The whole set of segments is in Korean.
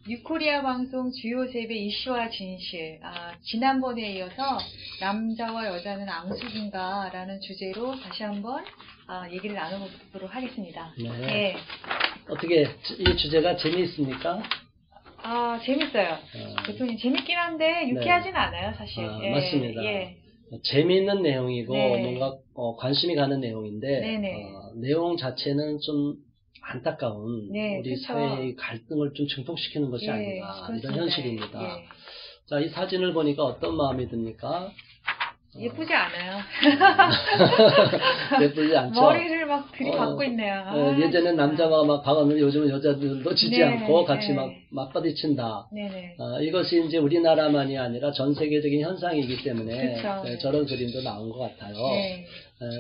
뉴코리아 방송 주요 세배 이슈와 진실. 지난번에 이어서 남자와 여자는 앙숙인가 라는 주제로 다시 한번 얘기를 나눠보도록 하겠습니다. 네. 네. 어떻게 이 주제가 재미있습니까? 재밌어요. 대표님 재밌긴 한데 유쾌하진 않아요, 사실. 맞습니다. 예. 재미있는 내용이고 네. 뭔가 관심이 가는 내용인데 네네. 내용 자체는 좀 안타까운 네, 우리 그쵸. 사회의 갈등을 좀 증폭시키는 것이 예, 아닌가 이런 그렇습니다. 현실입니다. 예. 자, 이 사진을 보니까 어떤 마음이 듭니까? 예쁘지 않아요. 예쁘지 않죠? 머리를 막 들이받고 있네요. 예전엔 남자가 막 박았는데 요즘은 여자들도 지지 네, 않고 같이 네. 막 맞받이친다. 네네. 이것이 이제 우리나라만이 아니라 전 세계적인 현상이기 때문에 그쵸. 저런 그림도 나온 것 같아요. 네.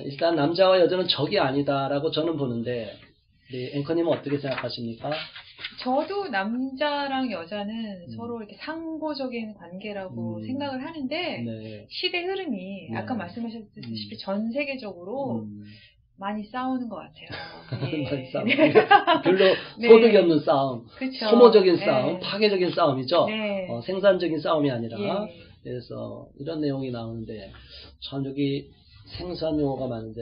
일단 남자와 여자는 적이 아니다라고 저는 보는데 우리 앵커님은 어떻게 생각하십니까? 저도 남자랑 여자는 서로 이렇게 상호적인 관계라고 생각을 하는데 네. 시대 흐름이 네. 아까 말씀하셨듯이 전 세계적으로 많이 싸우는 것 같아요. 예. 많이 싸움. 별로 네. 소득이 없는 싸움, 그쵸. 소모적인 네. 싸움, 파괴적인 싸움이죠. 네. 생산적인 싸움이 아니라. 예. 그래서 이런 내용이 나오는데 참 여기 생소한 용어가 많은데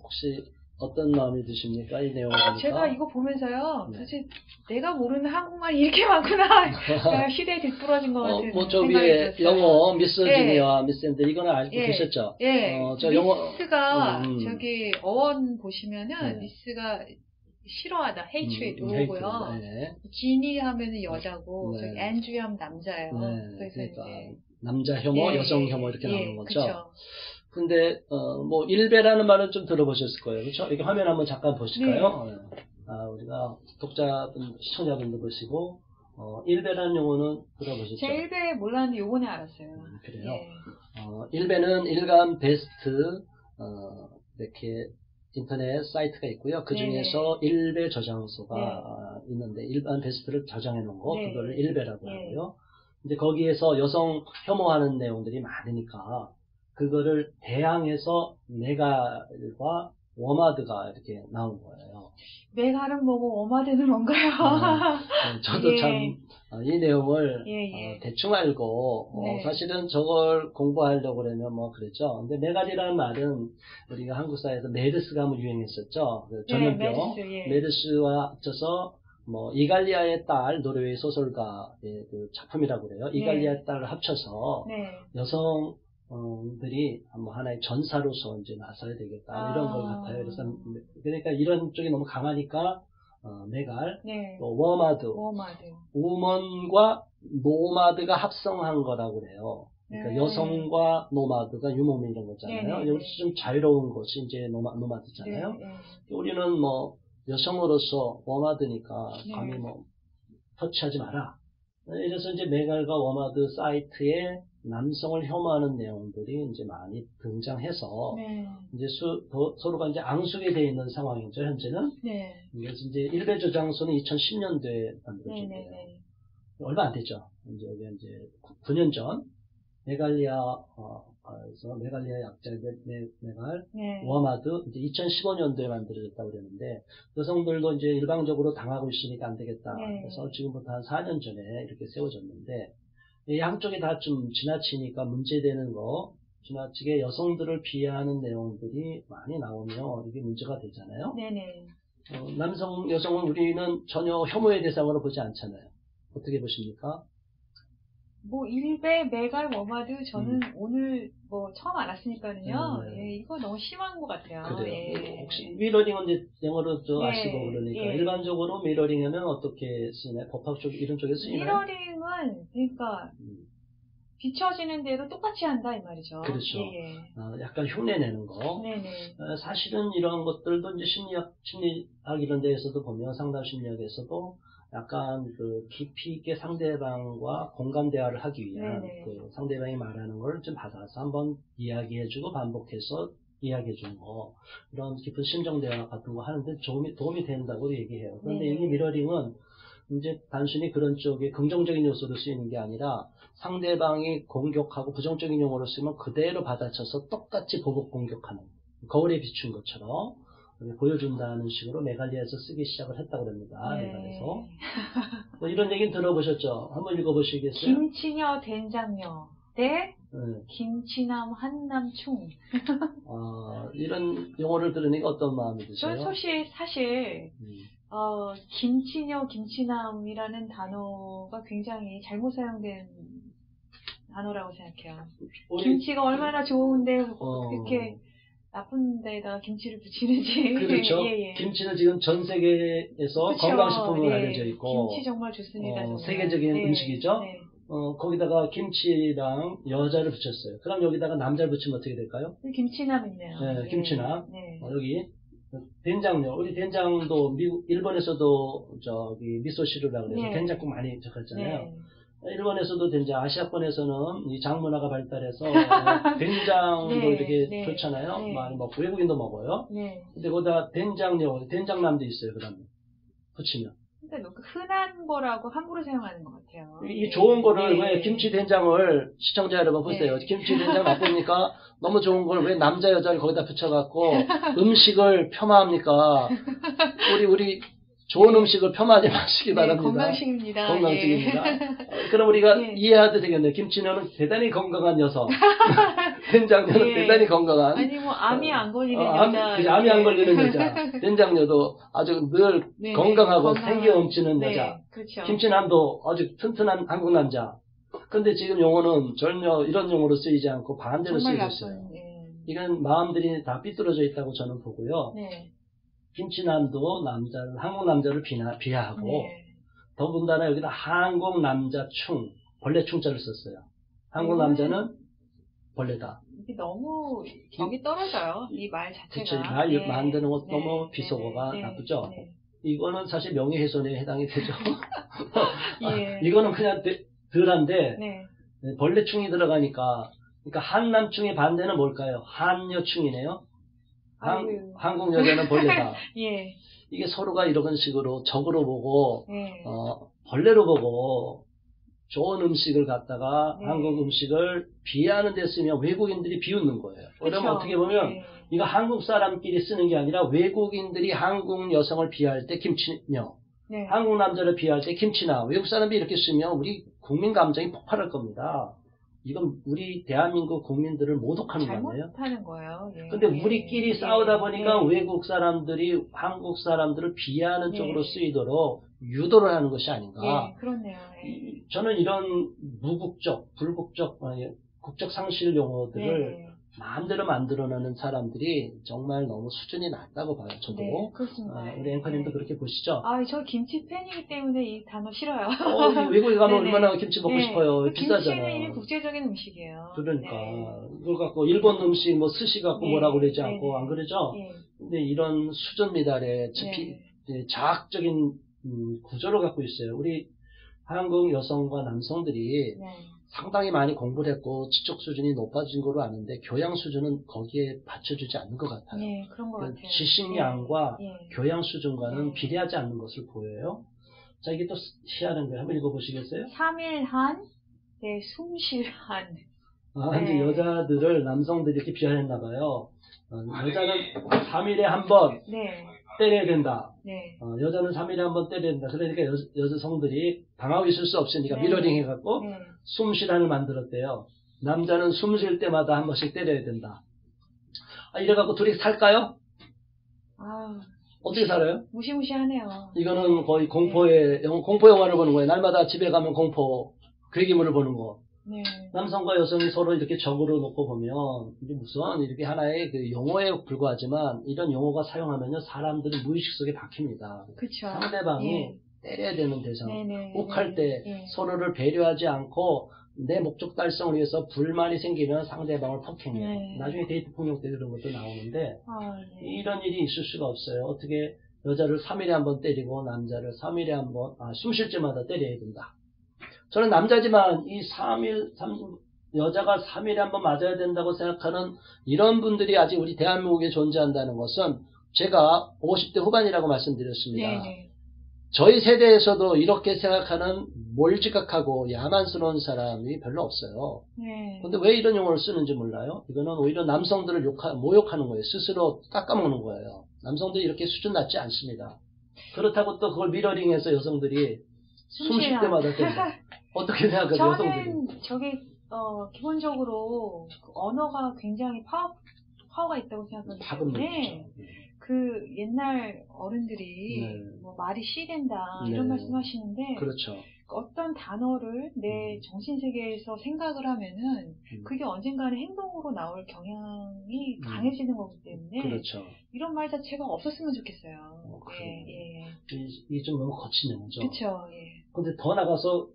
혹시 어떤 마음이 드십니까? 이 내용을 보니까. 제가 이거 보면서요. 네. 도대체 내가 모르는 한국말이 이렇게 많구나. 제가 시대에 뒤떨어진 것 같은 저 생각이 위에 들었어요. 영어 미스 예. 지니와 미스 앤드 이거는 알고 예. 계셨죠? 예. 저 영어 미스가 저기 어원 보시면은 네. 미스가 싫어하다, 헤이츠의 헤이트. 도구고요. 네. 지니 하면은 여자고 네. 저기 앤드류 하면 남자예요. 네. 그래서 그러니까 이제 남자 혐오, 예, 여성 혐오 이렇게 예, 나오는 거죠. 그쵸. 근데 뭐 일배라는 말은 좀 들어보셨을 거예요, 그렇죠? 이게 화면 한번 잠깐 보실까요? 네. 우리가 시청자분들 보시고 일배라는 용어는 들어보셨죠? 제 일배 몰랐는데 요번에 알았어요. 그래요. 예. 일배는 일간 베스트 이렇게 인터넷 사이트가 있고요. 그 중에서 일배 저장소가 있는데 일반 베스트를 저장해 놓은 거 그거를 일배라고 하고요. 이제 거기에서 여성 혐오하는 내용들이 많으니까 그거를 대항해서 메갈과 워마드가 이렇게 나온 거예요. 메갈은 뭐고 워마드는 뭔가요? 저도 예. 참 이 내용을 대충 알고 사실은 저걸 공부하려고 그러면 뭐 그랬죠. 근데 메갈이라는 말은 우리가 한국 사회에서 메르스가 한번 유행했었죠. 전염병. 메르스와 합쳐서 뭐 이갈리아의 딸 노르웨이 소설가의 그 작품이라고 그래요. 이갈리아의 딸을 합쳐서 여성들이 뭐 하나의 전사로서 이제 나서야 되겠다 이런 걸 같아요. 그래서 그러니까 이런 쪽이 너무 강하니까 메갈, 또 워마드, 우먼과 노마드가 합성한 거라고 그래요. 그러니까 여성과 노마드가 유목민 이런 거잖아요. 여기서 좀 자유로운 것이 이제 노마드잖아요. 우리는 뭐 여성으로서 워마드니까 감히 뭐 터치하지 마라. 이래서 이제 메갈과 워마드 사이트에 남성을 혐오하는 내용들이 이제 많이 등장해서 이제 서로가 이제 앙숙이 되어 있는 상황이죠, 현재는. 그래서 이제 일배 저장소는 2010년도에 만들어졌대요. 얼마 안 됐죠. 이제 9년 전 메갈리아에서 메갈리아 약자의 메갈, 워마드 이제 2015년도에 만들어졌다고 그러는데 여성들도 이제 일방적으로 당하고 있으니까 안 되겠다. 그래서 지금부터 한 4년 전에 이렇게 세워졌는데 양쪽이 다 좀 지나치니까 문제되는 거, 지나치게 여성들을 비하하는 내용들이 많이 나오면 이게 문제가 되잖아요. 남성, 여성은 우리는 전혀 혐오의 대상으로 보지 않잖아요. 어떻게 보십니까? 뭐 일배, 메갈, 워마드 저는 오늘 뭐 처음 알았으니까는요. 이거 너무 심한 것 같아요. 그래요. 혹시 미러링은 이제 영어로 좀 아시고 그러니까 일반적으로 미러링에는 어떻게 쓰나요? 법학 쪽 이런 쪽에 쓰이나요? 미러링은 그러니까 비춰지는 대로 똑같이 한다 이 말이죠. 그렇죠. 약간 흉내내는 거. 사실은 이런 것들도 이제 심리학 이런 데에서도 보면 상담 심리학에서도 약간 그 깊이 있게 상대방과 공감 대화를 하기 위한 그 상대방이 말하는 걸 좀 받아서 한번 이야기해주고 반복해서 이야기해주는 거 이런 깊은 심정 대화 같은 거 하는데 도움이 된다고 얘기해요. 그런데 이 미러링은 이제 단순히 그런 쪽에 긍정적인 요소로 쓰이는 게 아니라 상대방이 공격하고 부정적인 용어로 쓰면 그대로 받아쳐서 똑같이 보복 공격하는 거울에 비춘 것처럼 보여준다는 식으로 메갈리아에서 쓰기 시작을 했다고 합니다. 메갈에서. 뭐 이런 얘기는 들어보셨죠? 한번 읽어보시겠어요? 김치녀 된장녀 대 김치남 한남충. 이런 용어를 들으니까 어떤 마음이 드세요? 저는 사실 김치녀, 김치남이라는 단어가 굉장히 잘못 사용된 단어라고 생각해요. 김치가 얼마나 좋은데 이렇게 나쁜 데다가 김치를 붙이는지. 그렇죠. 김치는 지금 전 세계에서 그쵸? 건강식품으로 알려져 있고 김치 정말 좋습니다. 정말. 세계적인 음식이죠. 거기다가 김치랑 여자를 붙였어요. 그럼 여기다가 남자를 붙이면 어떻게 될까요? 김치남 있네요. 네, 김치남. 여기 된장요. 우리 된장도 일본에서도 미소시루라고 해서 된장국 많이 적었잖아요. 일본에서도 된장, 아시아권에서는 이 장문화가 발달해서 된장도 이렇게 좋잖아요. 많이 먹고 외국인도 먹어요. 근데 거기다 된장요, 된장남도 있어요. 그다음에 붙이면. 근데 흔한 거라고 함부로 사용하는 것 같아요. 이 좋은 거를 왜 김치 된장을 시청자 여러분 보세요. 김치 된장 나쁩니까? 너무 좋은 걸 왜 남자 여자를 거기다 붙여갖고 음식을 폄하합니까? 우리 좋은 음식을 폄하하지 마시기 바랍니다. 건강식입니다. 건강식입니다. 그럼 우리가 이해해도 되겠네요. 김치녀는 대단히 건강한 녀석. 된장녀는 대단히 건강한. 아니 뭐 암이 안 걸리는 여자. 암이 안 걸리는 여자. 된장녀도 아주 늘 건강하고 생기 넘치는 여자. 그렇죠. 김치남도 아주 튼튼한 한국 남자. 근데 지금 용어는 전혀 이런 용어로 쓰이지 않고 반대로 쓰이고 있어요. 이건 마음들이 다 삐뚤어져 있다고 저는 보고요. 김치남도 한국 남자를 비하하고 더군다나 여기다 한국 남자충, 벌레충자를 썼어요. 한국 남자는 벌레다. 이게 너무 격이 떨어져요. 이 말 자체가. 그쵸, 말 만드는 것도 너무 비속어가 나쁘죠. 이거는 사실 명예훼손에 해당이 되죠. 이거는 그냥 덜한데 벌레충이 들어가니까 그러니까 한남충의 반대는 뭘까요? 한여충이네요. 한국 여자는 벌레다. 이게 서로가 이런 식으로 적으로 보고 벌레로 보고 좋은 음식을 갖다가 한국 음식을 비하하는 데 쓰면 외국인들이 비웃는 거예요. 그러면 어떻게 보면 이거 한국 사람끼리 쓰는 게 아니라 외국인들이 한국 여성을 비하할 때 김치녀, 한국 남자를 비하할 때 김치나 외국 사람이 이렇게 쓰면 우리 국민 감정이 폭발할 겁니다. 이건 우리 대한민국 국민들을 모독하는 거예요. 잘못하는 거예요. 근데 우리끼리 싸우다 보니까 외국 사람들이 한국 사람들을 비하하는 쪽으로 쓰이도록 유도를 하는 것이 아닌가. 그렇네요. 저는 이런 무국적, 불국적, 국적 상실 용어들을 마음대로 만들어내는 사람들이 정말 너무 수준이 낮다고 봐요. 저도. 그렇습니다. 우리 앵커님도 그렇게 보시죠? 저 김치 팬이기 때문에 이 단어 싫어요. 외국에 가면 얼마나 김치 먹고 싶어요. 비싸잖아. 김치는 국제적인 음식이에요. 그러니까. 그걸 갖고 일본 음식 뭐 스시 갖고 뭐라고 그러지 않고 안 그러죠? 근데 이런 수준 미달의 자학적인 구조를 갖고 있어요. 우리 한국 여성과 남성들이 상당히 많이 공부를 했고 지적 수준이 높아진 거로 아는데 교양 수준은 거기에 받쳐주지 않는 것 같아요. 그런 것 같아요. 지식량과 교양 수준과는 비례하지 않는 것을 보여요. 자, 이게 또 희한한 거예요. 한번 읽어보시겠어요? 3일한 대 숨실한. 이제 여자들을 남성들이 이렇게 비하했나 봐요. 여자는 3일에 한 번 때려야 된다. 여자는 3일에 한 번 때려야 된다. 그러니까 여성들이 당하고 있을 수 없으니까 미러링 해갖고 숨실한을 만들었대요. 남자는 숨 쉴 때마다 한 번씩 때려야 된다. 이래갖고 둘이 살까요? 어떻게 살아요? 무시무시하네요. 이거는 거의 공포 영화를 보는 거예요. 날마다 집에 가면 공포, 괴기물을 보는 거. 남성과 여성이 서로 이렇게 적으로 놓고 보면 이게 무슨 이렇게 하나의 그 용어에 불과하지만 이런 용어가 사용하면요 사람들은 무의식 속에 박힙니다. 그쵸. 상대방이 때려야 되는 대상, 욱할 때 서로를 배려하지 않고 내 목적 달성을 위해서 불만이 생기면 상대방을 폭행해요. 나중에 데이트 폭력 때 그런 것도 나오는데 이런 일이 있을 수가 없어요. 어떻게 여자를 3일에 한 번 때리고 남자를 3일에 한 번 숨 쉴 때마다 때려야 된다. 저는 남자지만 여자가 3일에 한 번 맞아야 된다고 생각하는 이런 분들이 아직 우리 대한민국에 존재한다는 것은 제가 50대 후반이라고 말씀드렸습니다. 저희 세대에서도 이렇게 생각하는 몰지각하고 야만스러운 사람이 별로 없어요. 근데 왜 이런 용어를 쓰는지 몰라요? 이거는 오히려 남성들을 모욕하는 거예요. 스스로 깎아먹는 거예요. 남성들이 이렇게 수준 낮지 않습니다. 그렇다고 또 그걸 미러링해서 여성들이 숨 쉴 때마다 된다. 어떻게 생각하세요, 여성들이? 저게 기본적으로 그 언어가 굉장히 파워가 있다고 생각하기 때문에 그 옛날 어른들이 뭐 말이 씨된다 이런 말씀하시는데 그렇죠. 어떤 단어를 내 정신세계에서 생각을 하면은 그게 언젠가는 행동으로 나올 경향이 강해지는 거기 때문에 그렇죠. 이런 말 자체가 없었으면 좋겠어요. 이게 좀 너무 거친 용어죠. 그렇죠. 근데 더 나가서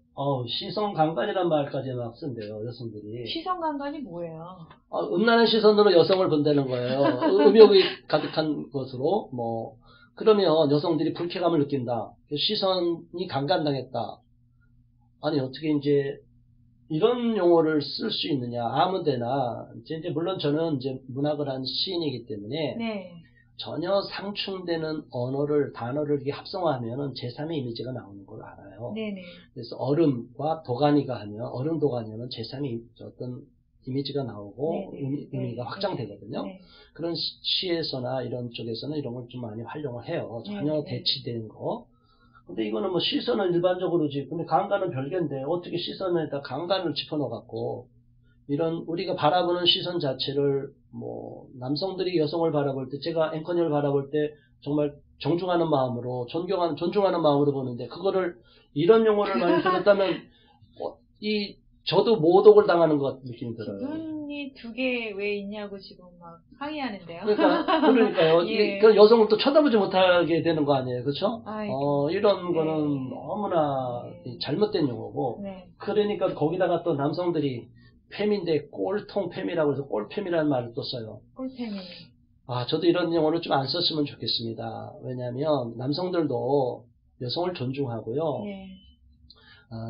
시선강간이라는 말까지 막 쓴대요, 여성들이. 시선강간이 뭐예요? 음란한 시선으로 여성을 본다는 거예요. 음욕이 가득한 것으로, 그러면 여성들이 불쾌감을 느낀다. 시선이 강간당했다. 아니, 어떻게 이제, 이런 용어를 쓸 수 있느냐. 아무데나. 이제, 물론 저는 이제 문학을 한 시인이기 때문에. 네. 전혀 상충되는 단어를 이렇게 합성화하면은 제3의 이미지가 나오는 걸 알아요. 네네. 그래서 얼음과 도가니가 하면, 얼음 도가니는 제3의 어떤 이미지가 나오고 의미가 확장되거든요. 그런 시에서나 이런 쪽에서는 이런 걸 좀 많이 활용을 해요. 전혀 대치되는 거. 근데 이거는 뭐 시선은 일반적으로지. 근데 강간은 별개인데 어떻게 시선에다 강간을 집어넣어갖고 이런 우리가 바라보는 시선 자체를 남성들이 여성을 바라볼 때 제가 앵커님을 바라볼 때 정말 정중하는 마음으로 존중하는 마음으로 보는데 그거를 이런 용어를 많이 썼다면 저도 모독을 당하는 것 같은 느낌이 들어요. 눈이 두 개 왜 있냐고 지금 막 항의하는데요. 그러니까요. 그 여성을 또 쳐다보지 못하게 되는 거 아니에요, 그렇죠? 이런 거는 너무나 잘못된 용어고. 그러니까 거기다가 또 남성들이 팸인데 꼴통팸이라고 해서 꼴팸이라는 말을 또 써요. 꼴팸이. 저도 이런 용어를 좀 안 썼으면 좋겠습니다. 왜냐하면 남성들도 여성을 존중하고요.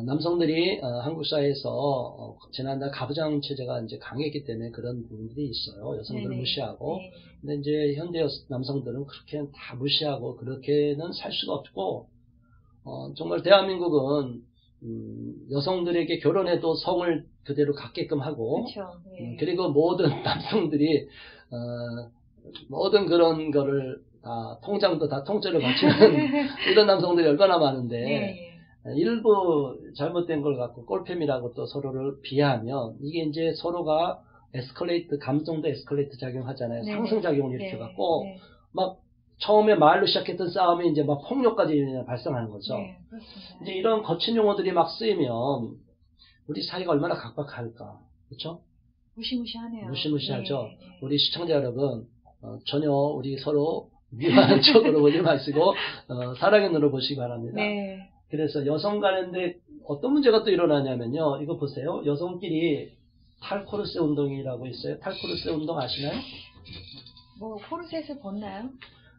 남성들이 한국 사회에서 지난달 가부장 체제가 이제 강했기 때문에 그런 부분들이 있어요. 여성들을 무시하고. 근데 이제 현대 남성들은 그렇게 다 무시하고 그렇게는 살 수가 없고 정말 대한민국은 여성들에게 결혼해도 성을 그대로 갖게끔 하고 그리고 모든 남성들이 모든 그런 거를 다 통장도 다 통째로 바치는 이런 남성들이 얼마나 많은데 일부 잘못된 걸 갖고 꼴팸이라고 또 서로를 비하하면 이게 이제 서로가 감정도 에스컬레이트 작용하잖아요. 상승작용을 일으켜갖고 막 처음에 말로 시작했던 싸움이 이제 막 폭력까지 발생하는 거죠. 이제 이런 거친 용어들이 막 쓰이면 우리 사회가 얼마나 각박할까. 그렇죠? 무시무시하네요. 무시무시하죠. 우리 시청자 여러분 전혀 우리 서로 미워하는 쪽으로 보지 마시고 사랑의 눈으로 보시기 바랍니다. 그래서 여성 간인데 어떤 문제가 또 일어나냐면요. 이거 보세요. 여성끼리 탈코르세 운동이라고 있어요. 탈코르세 운동 아시나요? 코르셋을 벗나요?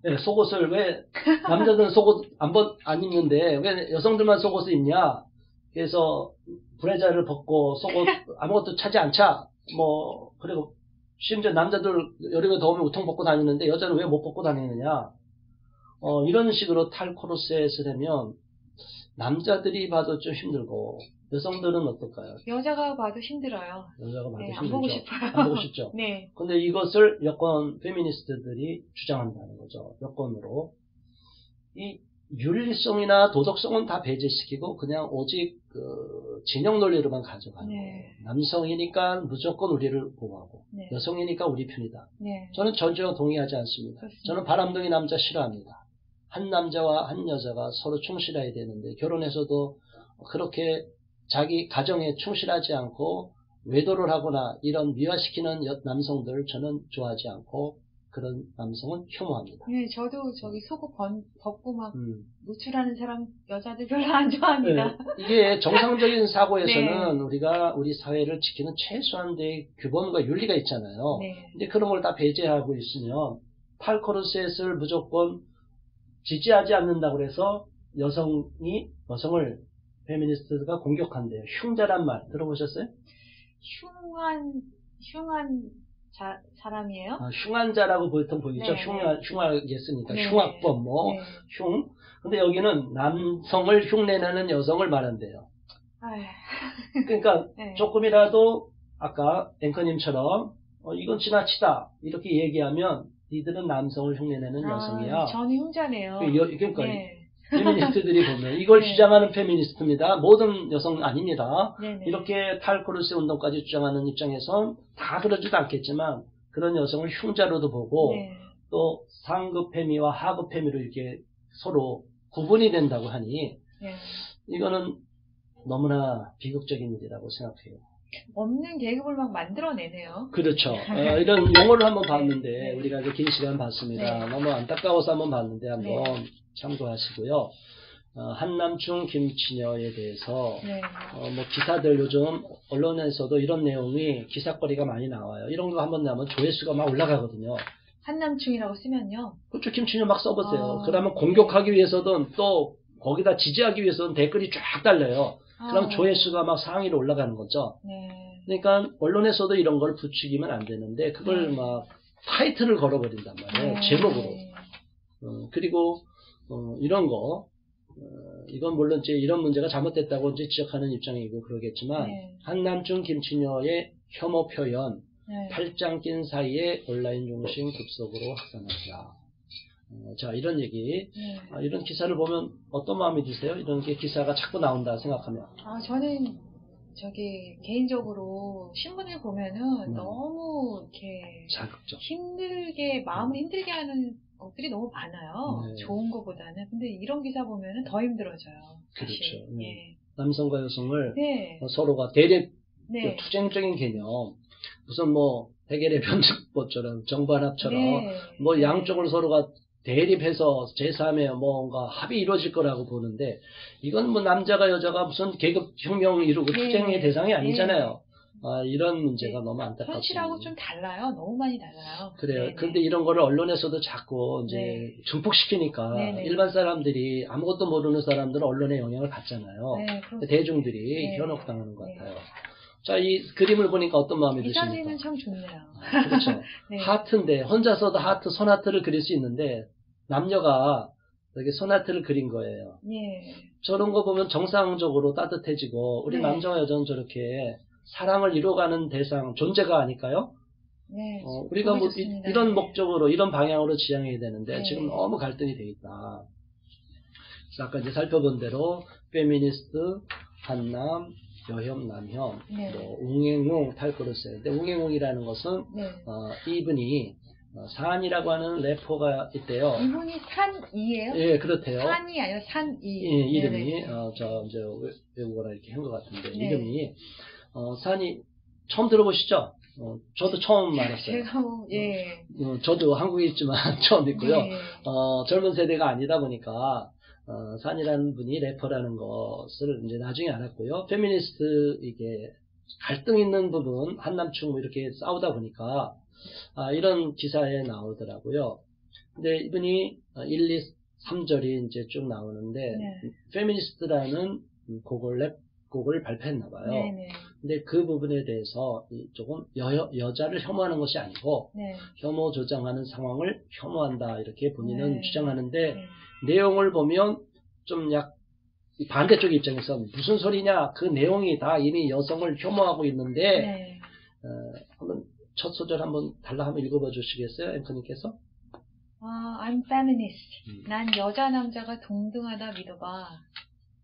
네, 속옷을 왜 남자들은 속옷 안 입는데 왜 여성들만 속옷을 입냐? 그래서 브레자를 벗고 속옷 아무것도 차지 않자. 그리고 심지어 남자들 여름에 더우면 우통 벗고 다니는데 여자는 왜 못 벗고 다니느냐? 이런 식으로 탈코르셋을 하면 남자들이 봐도 좀 힘들고 여성들은 어떨까요? 여자가 봐도 힘들어요. 여자가 봐도 힘들죠. 안 보고 싶어요. 안 보고 싶죠. 근데 이것을 여권 페미니스트들이 주장한다는 거죠. 여권으로. 이 윤리성이나 도덕성은 다 배제시키고 그냥 오직 진영 논리로만 가져가는 거예요. 남성이니까 무조건 우리를 보호하고 여성이니까 우리 편이다. 저는 전혀 동의하지 않습니다. 그렇습니다. 저는 바람둥이 남자 싫어합니다. 한 남자와 한 여자가 서로 충실해야 되는데 결혼해서도 그렇게 자기 가정에 충실하지 않고 외도를 하거나 이런 미화시키는 남성들 저는 좋아하지 않고 그런 남성은 혐오합니다. 저도 속옷 벗고 막 노출하는 사람 여자들 별로 안 좋아합니다. 이게 정상적인 사고에서는 우리 사회를 지키는 최소한의 규범과 윤리가 있잖아요. 근데 그런 걸 다 배제하고 있으면 탈코르셋을 무조건 지지하지 않는다고 해서 여성을 페미니스트가 공격한대요. 흉자란 말 들어보셨어요? 흉한 사람이에요? 흉한 자라고 보통 보이죠. 흉하게 쓰니까 흉악범 흉. 근데 여기는 남성을 흉내내는 여성을 말한대요. 그러니까 조금이라도 아까 앵커님처럼 이건 지나치다 이렇게 얘기하면 니들은 남성을 흉내내는 여성이야. 저는 흉자네요. 그러니까 네. 페미니스트들이 보면 이걸 네. 주장하는 페미니스트입니다. 모든 여성 아닙니다. 네네. 이렇게 탈코르세 운동까지 주장하는 입장에선 다 그러지도 않겠지만 그런 여성을 흉자로도 보고 네. 또 상급 페미와 하급 페미로 이렇게 서로 구분이 된다고 하니 네. 이거는 너무나 비극적인 일이라고 생각해요. 없는 계급을 막 만들어내네요. 그렇죠. 이런 용어를 한번 봤는데 네. 우리가 긴 시간 봤습니다. 네. 너무 안타까워서 한번 봤는데 한번 네. 참고하시고요. 한남충 김치녀에 대해서 네. 뭐 기사들 요즘 언론에서도 이런 내용이 기사거리가 많이 나와요. 이런 거 한번 나오면 조회수가 막 올라가거든요. 한남충이라고 쓰면요. 그렇죠. 김치녀 막 써보세요. 그러면 공격하기 위해서든 또 거기다 지지하기 위해서는 댓글이 쫙 달려요. 그럼 조회수가 막 상위로 올라가는 거죠. 네. 그러니까 언론에서도 이런 걸 부추기면 안 되는데 그걸 네. 막 타이틀을 걸어버린단 말이에요. 네. 제목으로. 그리고 이런 거 이건 물론 이제 이런 문제가 잘못됐다고 이제 지적하는 입장이고 그러겠지만 네. 한남충 김치녀의 혐오 표현 네. 팔짱 낀 사이에 온라인 중심 급속으로 확산한다. 자, 이런 얘기, 이런 기사를 보면 어떤 마음이 드세요? 이런 게 기사가 자꾸 나온다 생각하면. 저는 개인적으로 신문을 보면은 너무 이렇게 자극적. 마음을 힘들게 하는 것들이 너무 많아요. 네. 좋은 것보다는. 근데 이런 기사 보면은 더 힘들어져요. 사실. 그렇죠. 예. 남성과 여성을 네. 서로가 대립, 네. 투쟁적인 개념, 무슨 뭐 해결의 변칙법처럼 정반합처럼 네. 뭐 양쪽을 서로가 대립해서 제3의 뭔가 합이 이루어질 거라고 보는데 이건 뭐 남자가 여자가 무슨 계급혁명을 이루고 투쟁의 대상이 아니잖아요. 이런 문제가 너무 안타깝습니다. 현실하고 좀 달라요. 너무 많이 달라요. 그래요. 근데 이런 거를 언론에서도 자꾸 이제 증폭시키니까 일반 사람들이 아무것도 모르는 사람들은 언론의 영향을 받잖아요. 대중들이 현혹 당하는 것 같아요. 자, 이 그림을 보니까 어떤 마음이 드십니까? 이 사진은 참 좋네요. 그렇죠. 하트인데 혼자서도 손하트를 그릴 수 있는데 남녀가 이렇게 손하트를 그린 거예요. 예. 저런 거 보면 정상적으로 따뜻해지고 우리 남자와 여자는 저렇게 사랑을 이루어가는 대상 존재가 아닐까요? 네. 우리가 뭐 이런 목적으로 이런 방향으로 지향해야 되는데 지금 너무 갈등이 돼 있다. 그래서 아까 이제 살펴본 대로 페미니스트, 한남, 여혐, 남혐, 뭐 웅행웅, 탈코르세. 근데 웅행웅이라는 것은 이분이 산이라고 하는 래퍼가 있대요. 이분이 산이에요? 예, 그렇대요. 산이 아니라 산이. 예, 이름이 이제 외국어라 이렇게 한 것 같은데 이름이 산이 처음 들어보시죠? 저도 처음 알았어요. 제가 저도 한국에 있지만 처음 듣고요. 젊은 세대가 아니다 보니까 산이라는 분이 래퍼라는 것을 이제 나중에 알았고요. 페미니스트 이게 갈등 있는 부분 한남충 뭐 이렇게 싸우다 보니까 이런 기사에 나오더라고요. 근데 이분이 1, 2, 3절이 이제 쭉 나오는데 페미니스트라는 랩곡을 발표했나 봐요. 근데 그 부분에 대해서 조금 여자를 혐오하는 것이 아니고 혐오 조장하는 상황을 혐오한다 이렇게 본인은 주장하는데 내용을 보면 좀 반대쪽 입장에서 무슨 소리냐 그 내용이 다 이미 여성을 혐오하고 있는데 한번 첫 소절 한번 달라 한번 읽어봐 주시겠어요? 앵커님께서? I'm feminist. 난 여자 남자가 동등하다 믿어봐.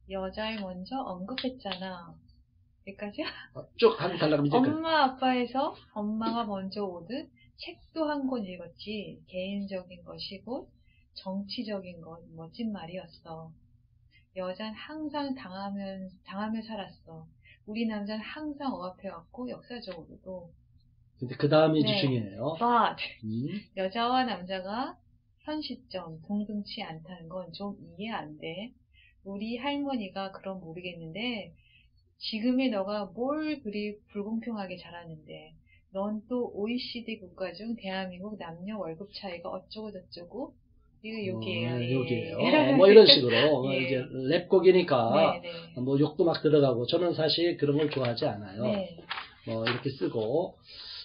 여자를 먼저 언급했잖아. 여기까지요? 쭉 한번 달라고 이제 엄마 아빠에서 엄마가 먼저 오듯 책도 한 권 읽었지. 개인적인 것이고 정치적인 건 멋진 말이었어. 여잔 항상 당하며 살았어. 우리 남자는 항상 억압해왔고 역사적으로도. 근데 그 다음이 중요해요. But 여자와 남자가 현 시점 동등치 않다는 건 좀 이해 안 돼. 우리 할머니가 그럼 모르겠는데 지금의 너가 뭘 그리 불공평하게 자랐는데 넌 또 OECD 국가 중 대한민국 남녀 월급 차이가 어쩌고 저쩌고 여기에요. 여기에요. 뭐 이런 식으로 이제 랩곡이니까 뭐 욕도 막 들어가고 저는 사실 그런 걸 좋아하지 않아요. 뭐 이렇게 쓰고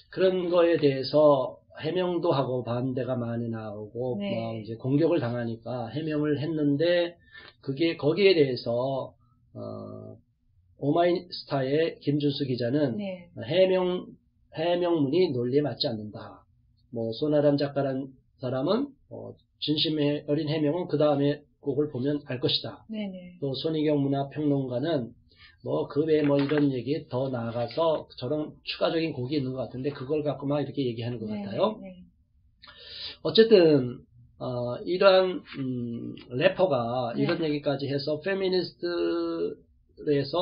그런 거에 대해서 해명도 하고 반대가 많이 나오고 막 이제 공격을 당하니까 해명을 했는데 그게 거기에 대해서 오마이스타의 김준수 기자는 해명문이 논리에 맞지 않는다. 뭐 소나람 작가란 사람은 진심 어린 해명은 그 다음에 곡을 보면 알 것이다. 네네. 또 손희경 문화평론가는 그 외에 이런 얘기 더 나아가서 저런 추가적인 곡이 있는 것 같은데 그걸 갖고 막 이렇게 얘기하는 것 같아요. 네. 어쨌든 이러한 래퍼가 네. 이런 얘기까지 해서 페미니스트에서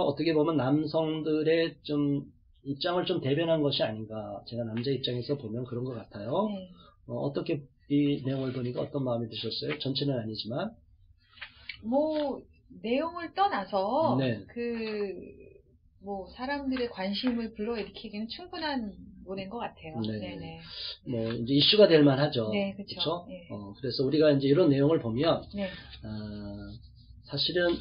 어떻게 보면 남성들의 좀 입장을 좀 대변한 것이 아닌가. 제가 남자 입장에서 보면 그런 것 같아요. 네. 어떻게 이 내용을 보니까 어떤 마음이 드셨어요? 전체는 아니지만. 내용을 떠나서 네. 사람들의 관심을 불러일으키기는 충분한 노래인 것 같아요. 네네. 이제 이슈가 될 만하죠. 네, 그렇죠. 네. 그래서 우리가 이제 이런 내용을 보면, 네. 사실은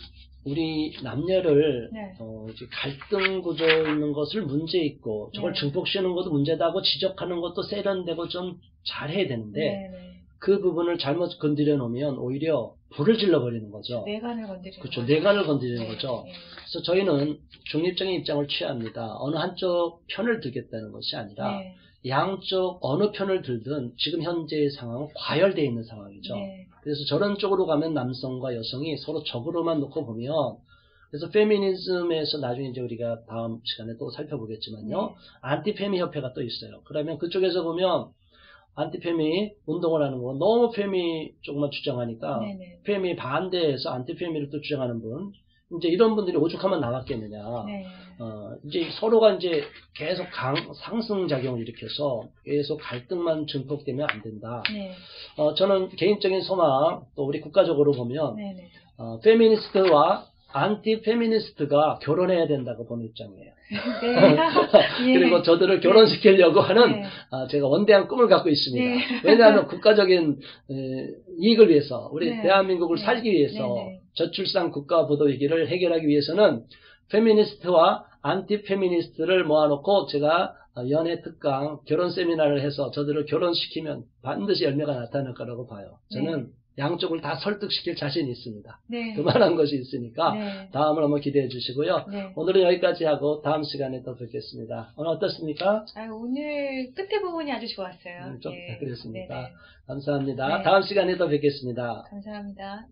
우리 남녀를, 네. 이제 갈등 구조 있는 것을 문제 있고, 저걸 네. 증폭시키는 것도 문제다고 지적하는 것도 세련되고 좀 잘해야 되는데, 네. 그 부분을 잘못 건드려 놓으면 오히려 불을 질러버리는 거죠. 내관을 건드리는 그렇죠. 거죠. 내관을 건드리는 네. 거죠. 네. 그래서 저희는 중립적인 입장을 취합니다. 어느 한쪽 편을 들겠다는 것이 아니라 네. 양쪽 어느 편을 들든 지금 현재의 상황은 과열되어 있는 상황이죠. 네. 그래서 저런 쪽으로 가면 남성과 여성이 서로 적으로만 놓고 보면 그래서 페미니즘에서 나중에 이제 우리가 다음 시간에 또 살펴보겠지만요. 네. 안티페미 협회가 또 있어요. 그러면 그쪽에서 보면 안티페미 운동을 하는 거 너무 페미 쪽만 주장하니까 네네. 페미 반대해서 안티페미를 또 주장하는 분 이제 이런 분들이 오죽하면 나왔겠느냐. 네. 이제 서로가 이제 계속 상승 작용을 일으켜서 계속 갈등만 증폭되면 안 된다. 네. 저는 개인적인 소망 또 우리 국가적으로 보면 네네. 페미니스트와 안티페미니스트가 결혼해야 된다고 보는 입장이에요. 네. 그리고 저들을 결혼시키려고 하는 네. 제가 원대한 꿈을 갖고 있습니다. 네. 왜냐하면 국가적인 이익을 위해서 우리 네. 대한민국을 네. 살기 위해서 네. 저출산 국가 부도 위기를 해결하기 위해서는 페미니스트와 안티페미니스트를 모아놓고 제가 연애 특강 결혼 세미나를 해서 저들을 결혼시키면 반드시 열매가 나타날 거라고 봐요. 저는 양쪽을 다 설득시킬 자신이 있습니다. 네. 그만한 것이 있으니까 네. 다음을 한번 기대해 주시고요. 네. 오늘은 여기까지 하고 다음 시간에 또 뵙겠습니다. 오늘 어떻습니까? 오늘 끝에 부분이 아주 좋았어요. 좀 그랬습니까? 네네. 감사합니다. 네. 다음 시간에 또 뵙겠습니다. 감사합니다.